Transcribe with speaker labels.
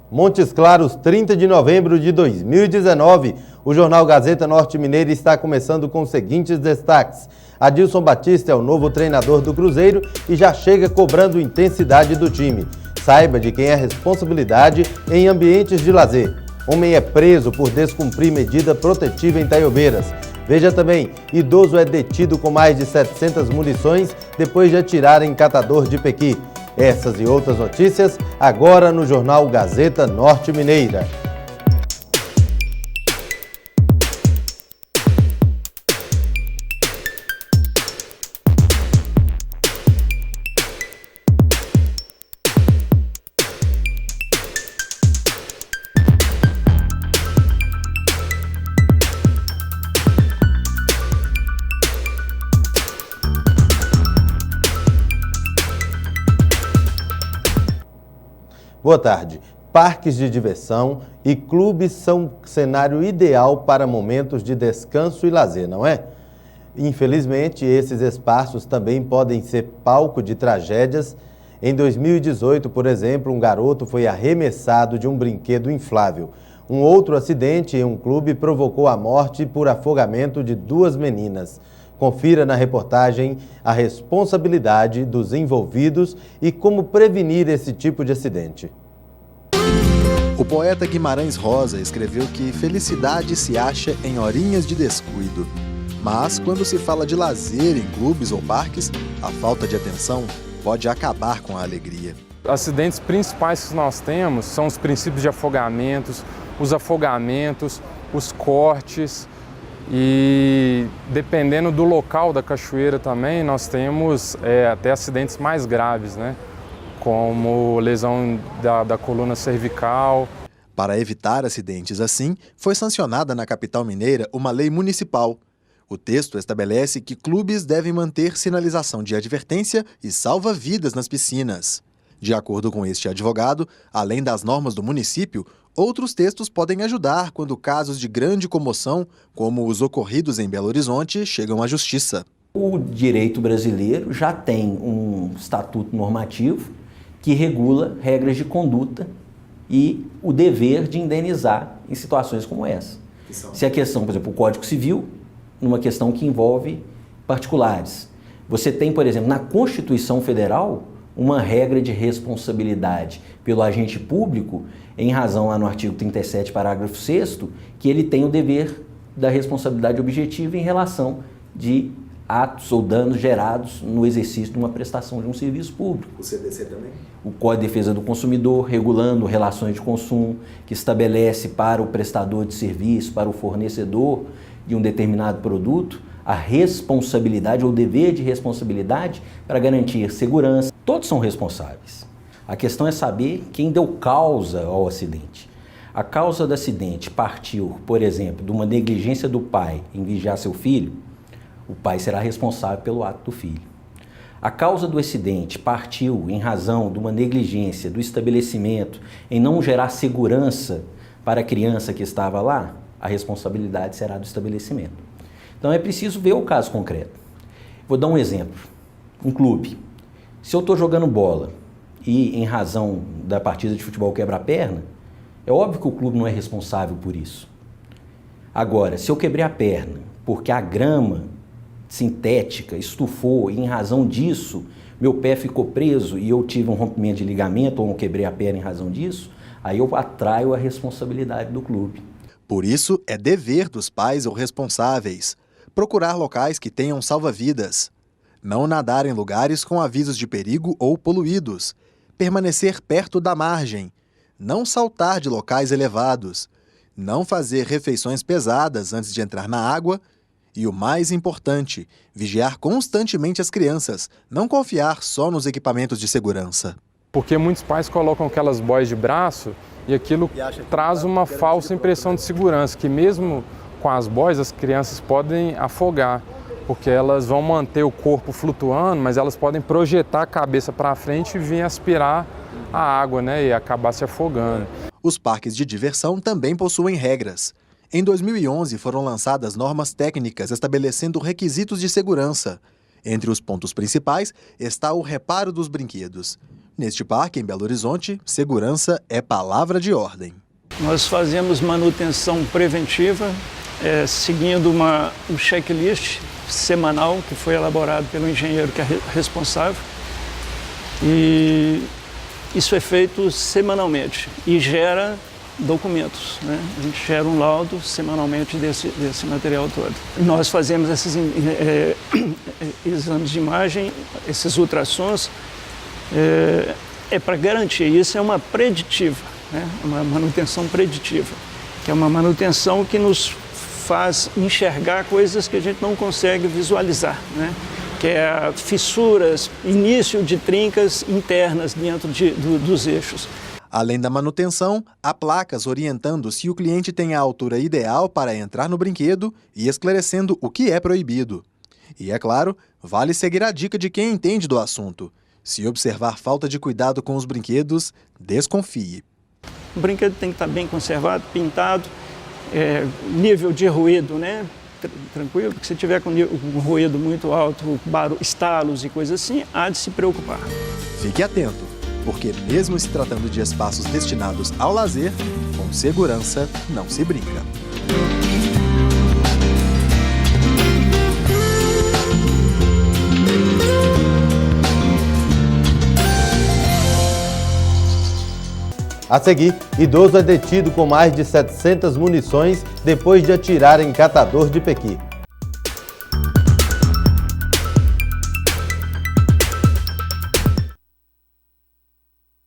Speaker 1: Montes Claros, 30 de novembro de 2019. O Jornal Gazeta Norte Mineira está começando com os seguintes destaques. Adilson Batista é o novo treinador do Cruzeiro e já chega cobrando intensidade do time. Saiba de quem é a responsabilidade em ambientes de lazer. Homem é preso por descumprir medida protetiva em Taiobeiras. Veja também, idoso é detido com mais de 700 munições depois de atirar em catador de Pequi. Essas e outras notícias agora no Jornal Gazeta Norte Mineira. Boa tarde. Parques de diversão e clubes são cenário ideal para momentos de descanso e lazer, não é? Infelizmente, esses espaços também podem ser palco de tragédias. Em 2018, por exemplo, um garoto foi arremessado de um brinquedo inflável. Um outro acidente em um clube provocou a morte por afogamento de 2 meninas. Confira na reportagem a responsabilidade dos envolvidos e como prevenir esse tipo de acidente.
Speaker 2: O poeta Guimarães Rosa escreveu que felicidade se acha em horinhas de descuido. Mas, quando se fala de lazer em clubes ou parques, a falta de atenção pode acabar com a alegria.
Speaker 3: Acidentes principais que nós temos são os princípios de afogamentos, os cortes e, dependendo do local da cachoeira também, nós temos até acidentes mais graves, né? Como lesão da coluna cervical.
Speaker 2: Para evitar acidentes assim, foi sancionada na capital mineira uma lei municipal. O texto estabelece que clubes devem manter sinalização de advertência e salva-vidas nas piscinas. De acordo com este advogado, além das normas do município, outros textos podem ajudar quando casos de grande comoção, como os ocorridos em Belo Horizonte, chegam à justiça.
Speaker 4: O direito brasileiro já tem um estatuto normativo que regula regras de conduta e o dever de indenizar em situações como essa. Se a questão, por exemplo, o Código Civil, numa questão que envolve particulares. Você tem, por exemplo, na Constituição Federal, uma regra de responsabilidade pelo agente público, em razão lá no artigo 37, parágrafo 6º, que ele tem o dever da responsabilidade objetiva em relação de atos ou danos gerados no exercício de uma prestação de um serviço público.
Speaker 2: O CDC também?
Speaker 4: O Código de Defesa do Consumidor, regulando relações de consumo, que estabelece para o prestador de serviço, para o fornecedor de um determinado produto, a responsabilidade ou dever de responsabilidade para garantir segurança. Todos são responsáveis. A questão é saber quem deu causa ao acidente. A causa do acidente partiu, por exemplo, de uma negligência do pai em vigiar seu filho, o pai será responsável pelo ato do filho. A causa do acidente partiu em razão de uma negligência do estabelecimento em não gerar segurança para a criança que estava lá, a responsabilidade será do estabelecimento. Então é preciso ver o caso concreto. Vou dar um exemplo. Um clube. Se eu estou jogando bola e em razão da partida de futebol quebra a perna, é óbvio que o clube não é responsável por isso. Agora, se eu quebrei a perna porque a grama sintética estufou e em razão disso meu pé ficou preso e eu tive um rompimento de ligamento ou eu quebrei a perna em razão disso, aí eu atraio a responsabilidade do clube.
Speaker 2: Por isso, é dever dos pais ou responsáveis procurar locais que tenham salva-vidas, não nadar em lugares com avisos de perigo ou poluídos, permanecer perto da margem, não saltar de locais elevados, não fazer refeições pesadas antes de entrar na água e, o mais importante, vigiar constantemente as crianças, não confiar só nos equipamentos de segurança.
Speaker 3: Porque muitos pais colocam aquelas boias de braço e aquilo traz uma falsa impressão de segurança, que mesmo com as boias as crianças podem afogar, porque elas vão manter o corpo flutuando, mas elas podem projetar a cabeça para frente e vir aspirar a água, né, e acabar se afogando.
Speaker 2: Os parques de diversão também possuem regras. Em 2011 foram lançadas normas técnicas estabelecendo requisitos de segurança. Entre os pontos principais está o reparo dos brinquedos. Neste parque, em Belo Horizonte, segurança é palavra de ordem.
Speaker 5: Nós fazemos manutenção preventiva, seguindo um checklist semanal que foi elaborado pelo engenheiro que é responsável. E isso é feito semanalmente e gera documentos, né? A gente gera um laudo semanalmente desse material todo. Nós fazemos esses exames de imagem, esses ultrassons, para garantir. Isso é uma preditiva, né? Uma manutenção preditiva, que é uma manutenção que nos faz enxergar coisas que a gente não consegue visualizar, né? Que é fissuras, início de trincas internas dentro dos eixos.
Speaker 2: Além da manutenção, há placas orientando se o cliente tem a altura ideal para entrar no brinquedo e esclarecendo o que é proibido. E, é claro, vale seguir a dica de quem entende do assunto. Se observar falta de cuidado com os brinquedos, desconfie.
Speaker 5: O brinquedo tem que estar bem conservado, pintado, nível de ruído, né? Tranquilo, porque se tiver com um ruído muito alto, estalos e coisas assim, há de se preocupar.
Speaker 2: Fique atento, porque mesmo se tratando de espaços destinados ao lazer, com segurança não se brinca.
Speaker 1: A seguir, idoso é detido com mais de 700 munições depois de atirar em catador de pequi.